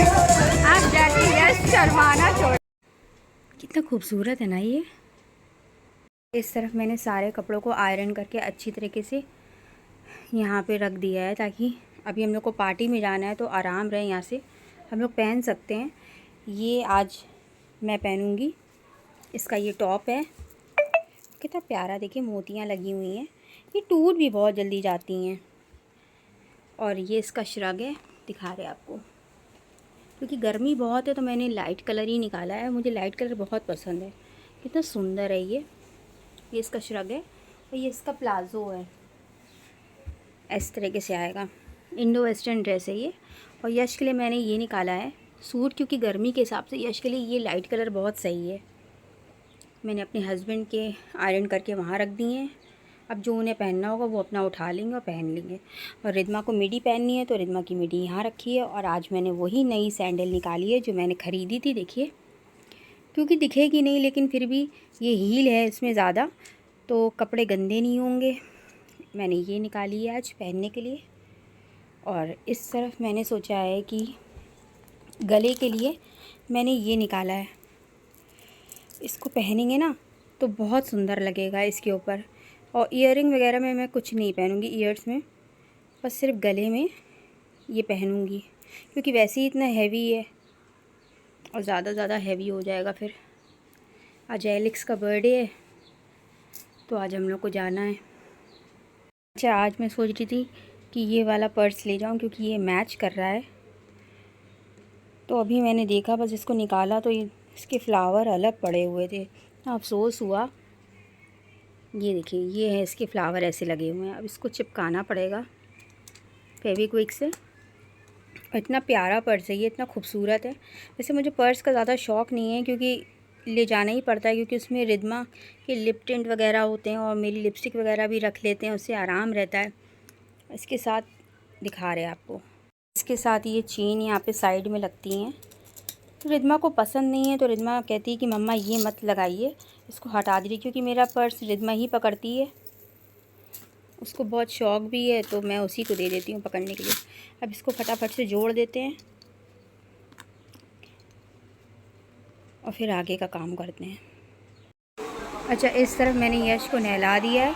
आप जाके यश शर्माना छोड़। कितना खूबसूरत है ना ये। इस तरफ मैंने सारे कपड़ों को आयरन करके अच्छी तरीके से यहाँ पे रख दिया है, ताकि अभी हम लोग को पार्टी में जाना है तो आराम रहे, यहाँ से हम लोग पहन सकते हैं। ये आज मैं पहनूँगी, इसका ये टॉप है, कितना प्यारा, देखिए मोतियाँ लगी हुई हैं, ये टूट भी बहुत जल्दी जाती हैं। और ये इसका श्रग है, दिखा रहे आपको, क्योंकि गर्मी बहुत है तो मैंने लाइट कलर ही निकाला है, मुझे लाइट कलर बहुत पसंद है। कितना सुंदर है ये इसका श्रग है। और ये इसका प्लाज़ो है, इस तरीके से आएगा, इंडो वेस्टर्न ड्रेस है ये। और यश के लिए मैंने ये निकाला है सूट, क्योंकि गर्मी के हिसाब से यश के लिए ये लाइट कलर बहुत सही है। मैंने अपने हस्बैंड के आयरन करके वहाँ रख दिए हैं, अब जो उन्हें पहनना होगा वो अपना उठा लेंगे और पहन लेंगे। और रिद्मा को मिडी पहननी है तो रिद्मा की मिडी यहाँ रखी है। और आज मैंने वही नई सैंडल निकाली है जो मैंने ख़रीदी थी, देखिए, क्योंकि दिखेगी नहीं लेकिन फिर भी ये हील है इसमें ज़्यादा, तो कपड़े गंदे नहीं होंगे। मैंने ये निकाली है आज पहनने के लिए। और इस तरफ मैंने सोचा है कि गले के लिए मैंने ये निकाला है, इसको पहनेंगे ना तो बहुत सुंदर लगेगा इसके ऊपर। और ईयरिंग वगैरह में मैं कुछ नहीं पहनूंगी, ईयर्स में बस सिर्फ गले में ये पहनूंगी, क्योंकि वैसे ही इतना हैवी है और ज़्यादा हैवी हो जाएगा फिर। आज एलेक्स का बर्थडे है तो आज हम लोग को जाना है। अच्छा, आज मैं सोच रही थी कि ये वाला पर्स ले जाऊं, क्योंकि ये मैच कर रहा है। तो अभी मैंने देखा, बस इसको निकाला तो इसके फ्लावर अलग पड़े हुए थे, अफसोस हुआ। ये देखिए, ये है इसके फ्लावर ऐसे लगे हुए हैं, अब इसको चिपकाना पड़ेगा फेविक्विक से। इतना प्यारा पर्स है ये, इतना खूबसूरत है। वैसे मुझे पर्स का ज़्यादा शौक़ नहीं है, क्योंकि ले जाना ही पड़ता है, क्योंकि उसमें रिद्मा के लिप टिंट वगैरह होते हैं और मेरी लिपस्टिक वगैरह भी रख लेते हैं, उससे आराम रहता है। इसके साथ दिखा रहे हैं आपको, इसके साथ ये चेन यहाँ पे साइड में लगती हैं, तो रिद्मा को पसंद नहीं है, तो रिद्मा कहती है कि मम्मा ये मत लगाइए, इसको हटा दीजिए, क्योंकि मेरा पर्स रिद्मा ही पकड़ती है, उसको बहुत शौक़ भी है, तो मैं उसी को दे देती हूँ पकड़ने के लिए। अब इसको फटाफट से जोड़ देते हैं और फिर आगे का काम करते हैं। अच्छा, इस तरफ मैंने यश को नहला दिया है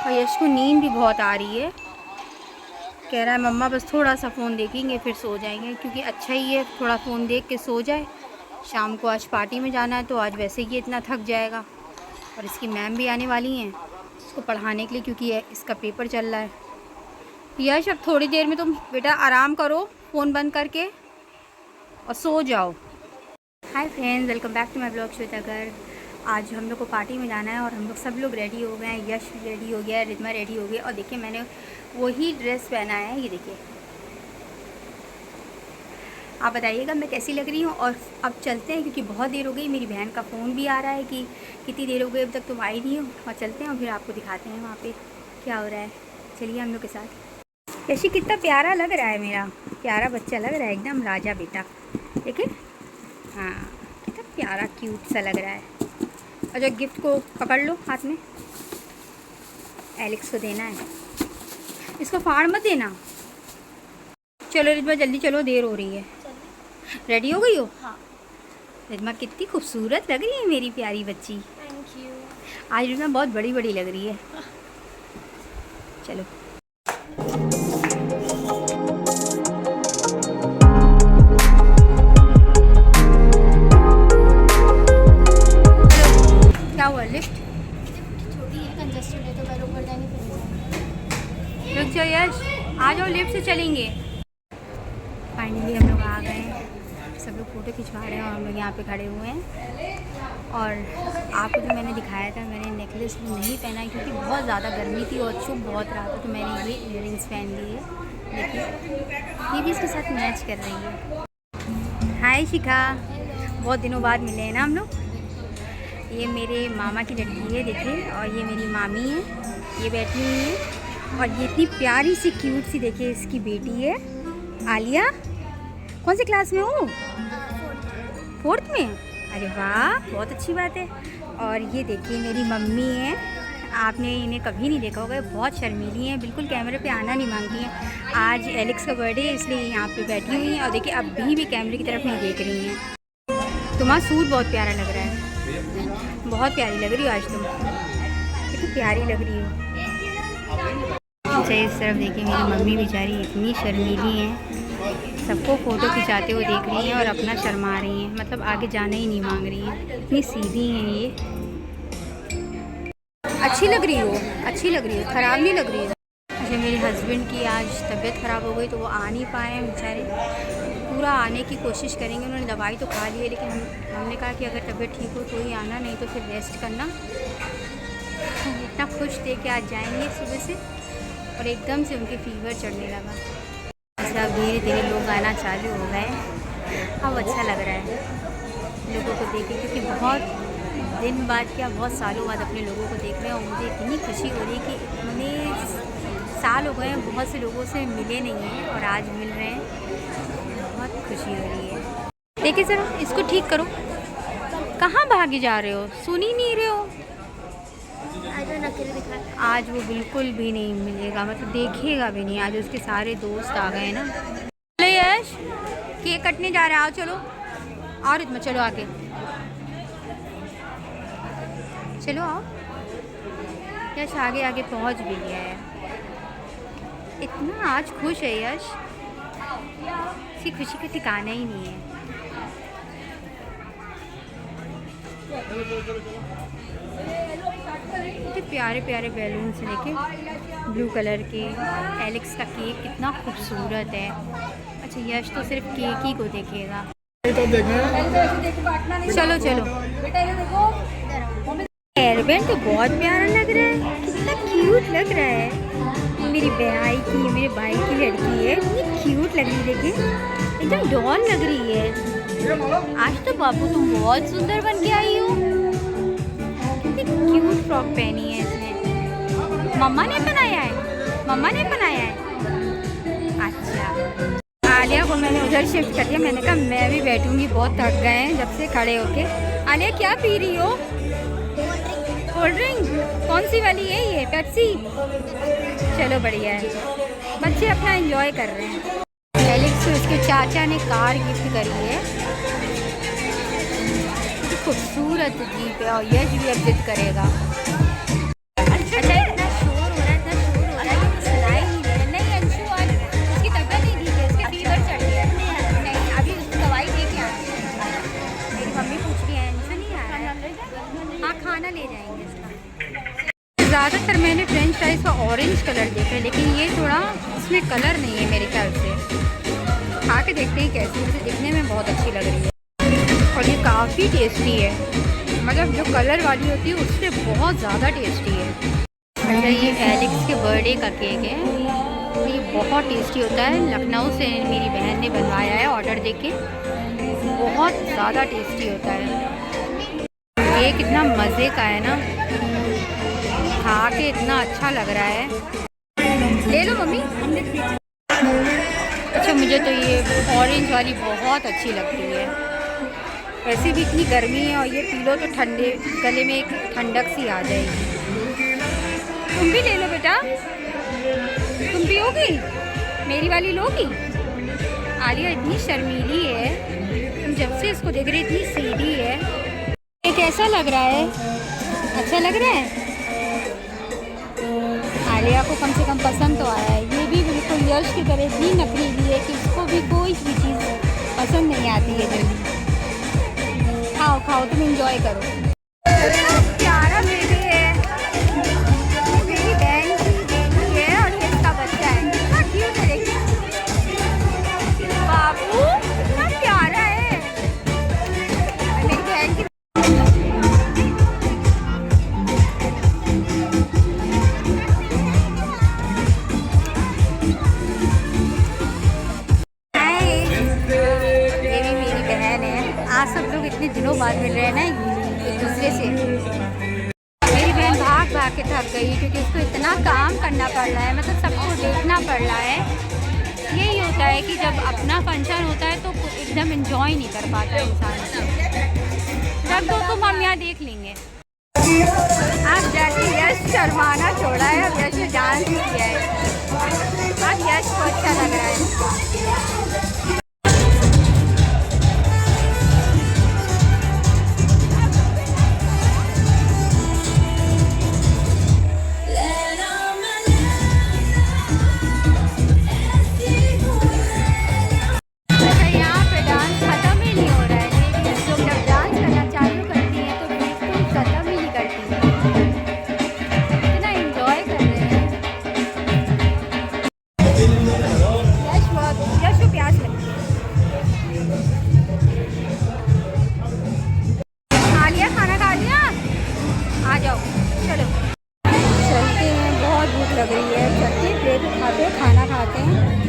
और यश को नींद भी बहुत आ रही है, कह रहा है मम्मा बस थोड़ा सा फ़ोन देखेंगे फिर सो जाएंगे, क्योंकि अच्छा ही है थोड़ा फ़ोन देख के सो जाए। शाम को आज पार्टी में जाना है तो आज वैसे ही इतना थक जाएगा, और इसकी मैम भी आने वाली हैं इसको पढ़ाने के लिए, क्योंकि इसका पेपर चल रहा है। यश, अब थोड़ी देर में तुम बेटा आराम करो, फ़ोन बंद करके और सो जाओ। Hi friends, welcome back to my blog श्वेतागर। आज हम लोग को पार्टी में जाना है और हम लोग सब लोग रेडी हो गए हैं। यश रेडी हो गया है, रिद्मा रेडी हो गई, और देखिए मैंने वही ड्रेस पहना है, ये देखिए। आप बताइएगा मैं कैसी लग रही हूँ। और अब चलते हैं, क्योंकि बहुत देर हो गई, मेरी बहन का फ़ोन भी आ रहा है कि कितनी देर हो गई अब तक तुम आई नहीं हो। और चलते हैं और फिर आपको दिखाते हैं वहाँ पे क्या हो रहा है। चलिए हम लोग के साथ। यशी कितना प्यारा लग रहा है, मेरा प्यारा बच्चा लग रहा है, एकदम राजा बेटा, देखिए। हाँ, कितना प्यारा क्यूट सा लग रहा है। और जो गिफ्ट को पकड़ लो हाथ में, एलेक्स को देना है, इसको फाड़ मत देना। चलो रिद्मा जल्दी चलो, देर हो रही है। रेडी हो गई हो? हाँ। रिद्मा कितनी खूबसूरत लग रही है मेरी प्यारी बच्ची। Thank you. आज रिद्मा बहुत बड़ी बड़ी लग रही है। चलो क्या हुआ? लिफ्ट छोटी है, कंजस्टेड है, तो मैं ऊपर जाने फिर रुक जाओ यश, आ जाओ, लिफ्ट से चलेंगे। फाइनली हम लोग आ गए हैं, सब लोग फ़ोटो खिंचवा रहे हैं और हम लोग यहाँ पे खड़े हुए हैं। और आपको जो मैंने दिखाया था, मैंने नेकलेस नहीं पहना क्योंकि बहुत ज़्यादा गर्मी थी और चुभ बहुत रहा था, तो मैंने ये इयररिंग्स पहन लिए। देखिए ये भी इसके साथ मैच कर रही है। हाय शिखा, बहुत दिनों बाद मिले हैं ना हम लोग। ये मेरे मामा की लड़की है देखिए, और ये मेरी मामी है, ये बैठी हुई है। और ये इतनी प्यारी सी क्यूट सी, देखिए इसकी बेटी है आलिया। कौन सी क्लास में हो? 4th में? अरे वाह, बहुत अच्छी बात है। और ये देखिए मेरी मम्मी है आपने इन्हें कभी नहीं देखा होगा, बहुत शर्मीली हैं, बिल्कुल कैमरे पे आना नहीं मांगती हैं। आज एलेक्स का बर्थडे है इसलिए यहाँ पे बैठी हुई हैं और देखिए अभी भी कैमरे की तरफ नहीं देख रही हैं। तुम्हारा सूट बहुत प्यारा लग रहा है, बहुत प्यारी लग रही हो आज तुम, कितनी प्यारी लग रही हो। अच्छा इस तरफ देखिए मेरी मम्मी बेचारी इतनी शर्मीली हैं, सबको फ़ोटो खिंचाते हुए देख रही हैं और अपना शर्मा रही हैं, मतलब आगे जाना ही नहीं मांग रही हैं, इतनी सीधी हैं ये। अच्छी लग रही हो, अच्छी लग रही हो, ख़राब नहीं लग रही हो। अच्छा मेरे हस्बैंड की आज तबीयत ख़राब हो गई तो वो आ नहीं पाए हैं बेचारे, पूरा आने की कोशिश करेंगे। उन्होंने दवाई तो खा ली है लेकिन हमने कहा कि अगर तबीयत ठीक हो तो ही आना, नहीं तो फिर रेस्ट करना। इतना खुश थे कि आज जाएंगे सुबह से और एकदम से उनके फीवर चढ़ने लगा। अच्छा अब धीरे धीरे लोग आना चालू हो गए, अब अच्छा लग रहा है लोगों को देख के, क्योंकि बहुत दिन बाद क्या बहुत सालों बाद अपने लोगों को देख रहे हैं और मुझे इतनी खुशी हो रही है कि इतने साल हो गए हैं बहुत से लोगों से मिले नहीं हैं और आज मिल रहे हैं, बहुत खुशी हो रही है। देखिए सर इसको ठीक करो, कहाँ भागे जा रहे हो, सुन ही नहीं रहे हो। आज वो बिल्कुल भी नहीं मिलेगा, मतलब देखेगा भी नहीं, आज उसके सारे दोस्त आ गए ना। चलो यश केक कटने जा रहा है, आओ चलो, और इतना चलो आगे चलो आओ। यश आगे आगे पहुंच भी गया है, इतना आज खुश है यश, इसकी खुशी का ठिकाना ही नहीं है। इतने प्यारे प्यारे बैलून्स लेके, ब्लू कलर के, एलेक्स का केक कितना खूबसूरत है। अच्छा यश तो सिर्फ केक ही को देखेगा। चलो चलो, हेयरबैंड तो बहुत प्यारा लग रहा है, कितना क्यूट लग रहा है। मेरी भाई की, मेरे भाई की लड़की है, इतनी क्यूट लग रही है, देखिए एकदम डॉल लग रही है। आज तो बाबू तुम बहुत सुंदर बन के आई हो, कितनी क्यूट फ्रॉक पहनी है इसने, मम्मा ने बनाया है, मम्मा ने बनाया है। अच्छा आलिया को मैंने उधर शिफ्ट कर दिया, मैंने कहा मैं भी बैठूंगी, बहुत थक गए हैं जब से खड़े होके। आलिया क्या पी रही हो? कोल्ड ड्रिंक, कौन सी वाली है ये, पेप्सी? चलो बढ़िया है, बच्चे अपना एंजॉय कर रहे हैं। एलेक्स को उसके चाचा ने कार गिफ्ट करी है, खूबसूरत जीप है और यश भी अब जिद करेगा। अच्छा इतना शोर हो रहा है, इतना शोर हो रहा है कि सुनाई नहीं दे रहा। नहीं अंशु आज उसकी तबीयत नहीं ठीक है, उसके फीवर चढ़ गया है। नहीं अभी उसकी दवाई दे के आए, मेरी मम्मी पूछ रही है अंशु नहीं आ रहा है। हाँ खाना ले जाएंगे इसका। ज़्यादातर मैंने फ्रेंच फ्राइज़ का ऑरेंज कलर देखा है लेकिन ये थोड़ा इसमें कलर नहीं है मेरे ख्याल से, खा के देखते हैं कैसी, मुझे दिखने में बहुत अच्छी लग रही है और ये काफ़ी टेस्टी है, मतलब जो कलर वाली होती है उससे बहुत ज़्यादा टेस्टी है। अच्छा ये एलेक्स के बर्थडे का केक है, ये बहुत टेस्टी होता है, लखनऊ से मेरी बहन ने बनवाया है ऑर्डर देके, बहुत ज़्यादा टेस्टी होता है। ये कितना मज़े का है ना, खा के इतना अच्छा लग रहा है। ले लो मम्मी। अच्छा मुझे तो ये ऑरेंज वाली बहुत अच्छी लगती है, वैसे भी इतनी गर्मी है और ये पी लो तो ठंडे गले में एक ठंडक सी आ जाएगी। तुम भी ले लो बेटा, तुम पियोगी, मेरी वाली लोगी? आलिया इतनी शर्मीली है, तुम जब से इसको देख रहे इतनी सीधी है। ये कैसा लग रहा है, अच्छा लग रहा है? आलिया को कम से कम पसंद तो आया है, ये भी बिल्कुल यश की तरह इतनी नखरीली है कि उसको भी कोई भी चीज़ पसंद नहीं आती है जल्दी। खाओ खाओ तुम एंजॉय करो। प्यारा बेबी है, मेरी बहन की बेबी है और ये इसका बच्चा है, कितना क्यूट है देखिए। बाबू कितना प्यारा है, मेरी बहन की। आज सब लोग इतने दिनों बाद मिल रहे हैं ना एक दूसरे से। मेरी बहन भाग भाग के थक गई क्योंकि उसको इतना काम करना पड़ रहा है, मतलब सबको देखना पड़ रहा है। यही होता है कि जब अपना फंक्शन होता है तो एकदम एंजॉय नहीं कर पाता इंसान। रख दो तुम, हम यहाँ देख लेंगे। अब जाके यश शर्माना छोड़ा है, अब यश ने डांस किया है, अब यश को अच्छा लग रहा है। अच्छा, यहाँ पे डांस खत्म ही नहीं हो रहा है, लेडीज लोग जब डांस करना चालू करती हैं तो बिल्कुल खत्म ही नहीं करती, इतना एंजॉय कर रहे हैं। यश को प्यास लगी है। खा लिया, खाना खा लिया, आ जाओ चलो चलते हैं, बहुत भूख लग रही है, चलते हैं प्लेट उठाते हैं, खाना खाते हैं।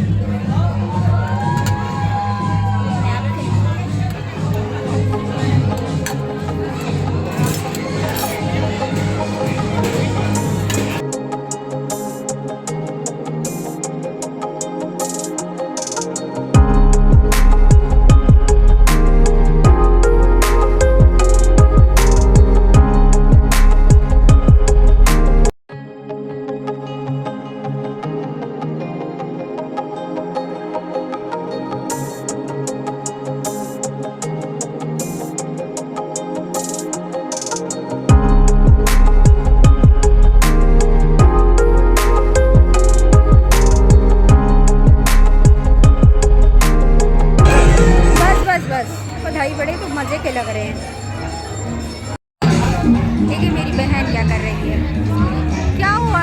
बधाई बड़े तो मज़े के लग रहे हैं। देखिए मेरी बहन क्या कर रही है, क्या हुआ,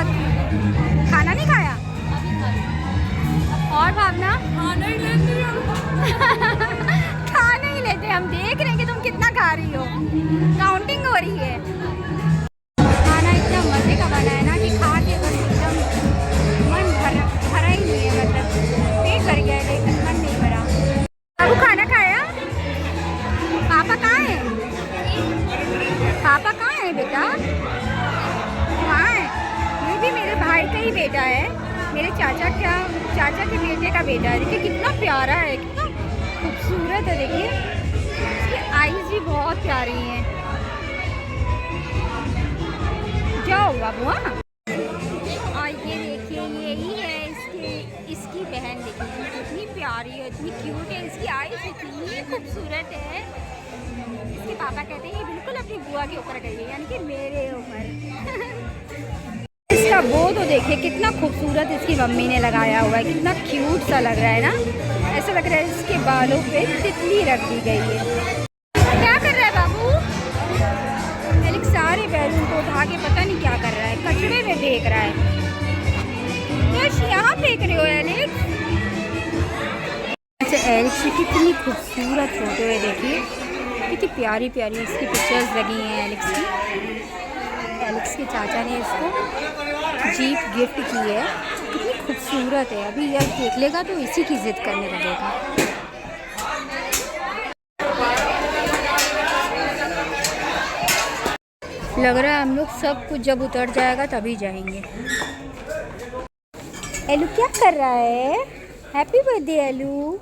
खाना नहीं खाया? और भावना खाना ही लेते खाना ही लेते, हम देख रहे हैं कि तुम कितना खा रही हो, काउंटिंग हो रही है। खाना इतना मज़े का बना है ना कि खा के बस एकदम मन भरा ही नहीं है, मतलब पेट भर गया है लेकिन मन नहीं भरा। बाबू खाना खाया? पापा कहाँ है? पापा कहाँ है बेटा? वहाँ है, ये भी मेरे भाई का ही बेटा है, मेरे चाचा के बेटे का बेटा है। देखिए कितना प्यारा है, कितना खूबसूरत है, देखिए इसकी आईज भी बहुत प्यारी हैं। जाओ बाबू। हाँ, और ये देखिए यही है इसकी बहन, देखिए इतनी प्यारी है, इतनी क्यूट है, इसकी आईज इतनी खूबसूरत है। इसके पापा कहते हैं ये बिल्कुल अपनी बुआ के ऊपर गई है, यानी कि मेरे ऊपर। इसका बो तो देखिए कितना खूबसूरत इसकी मम्मी ने लगाया हुआ है, कितना क्यूट सा लग रहा है ना, ऐसा लग रहा है इसके बालों पे तितली रख दी गई है। क्या कर रहा है बाबू? एलेक्स सारे बैलून को उठा के पता नहीं क्या कर रहा है, कचड़े में फेंक रहा है। बस यहाँ फेंक रहे हो एलेक्स? अच्छा, एलेक्स की कितनी खूबसूरत फोटो है, देखिए कितनी प्यारी प्यारी इसकी पिक्चर्स लगी हैं एलेक्स की। एलेक्स के चाचा ने इसको जीप गिफ्ट की है, कितनी खूबसूरत है। अभी यह देख लेगा तो इसी की जिद करने लगेगा। लग रहा है हम लोग सब कुछ जब उतर जाएगा तभी जाएंगे। एलू क्या कर रहा है? Happy birthday एलू।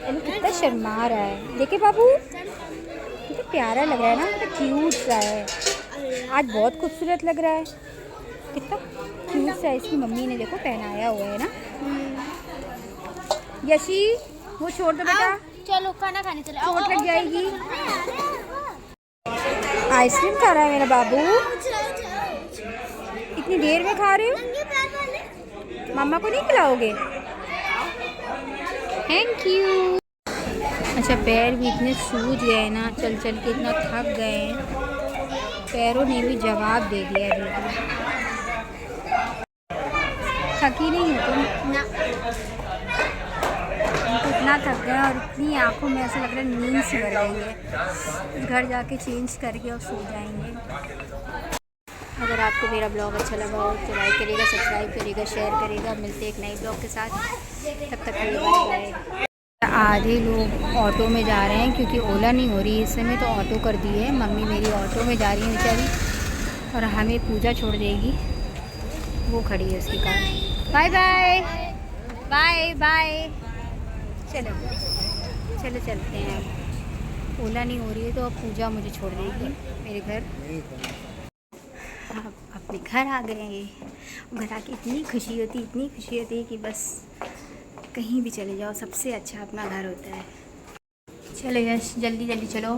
एलू कितना शर्मा रहा है, देखे बाबू कितना प्यारा लग रहा है ना, कितना क्यूट सा है, आज बहुत खूबसूरत लग रहा है, कितना क्यूट सा इसकी मम्मी ने देखो पहनाया हुआ है ना। यशी वो छोड़ दो बेटा, चलो खाना खाने चले, चोट लग जाएगी। आइसक्रीम खा रहा है मेरा बाबू, इतनी देर में खा रहे हो, मम्मा को नहीं खिलाओगे? Thank you. अच्छा, पैर भी इतने सूज गए ना, चल चल के इतना थक गए हैं, पैरों ने भी जवाब दे दिया बिल्कुल। थकी नहीं हो तुम ना? इतना थक गए और इतनी आंखों में ऐसा लग रहा है नींद से भर गई है, घर जाके चेंज करके और सो जाएंगे। अगर आपको मेरा ब्लॉग अच्छा लगा हो तो लाइक करिएगा, सब्सक्राइब करिएगा, शेयर करिएगा। मिलते हैं एक नए ब्लॉग के साथ, तब तक के लिए बाय बाय। आधे लोग ऑटो में जा रहे हैं क्योंकि ओला नहीं हो रही इस समय, तो ऑटो कर दी है। मम्मी मेरी ऑटो में जा रही है बेचारी, और हमें पूजा छोड़ देगी, वो खड़ी है उसकी car. Bye bye bye bye, चलो चलो चलते हैं। ओला नहीं हो रही है तो अब पूजा मुझे छोड़ देगी मेरे घर। अब अपने घर आ गए। घर आके इतनी खुशी होती है कि बस कहीं भी चले जाओ सबसे अच्छा अपना घर होता है। चलो यश जल्दी जल्दी चलो।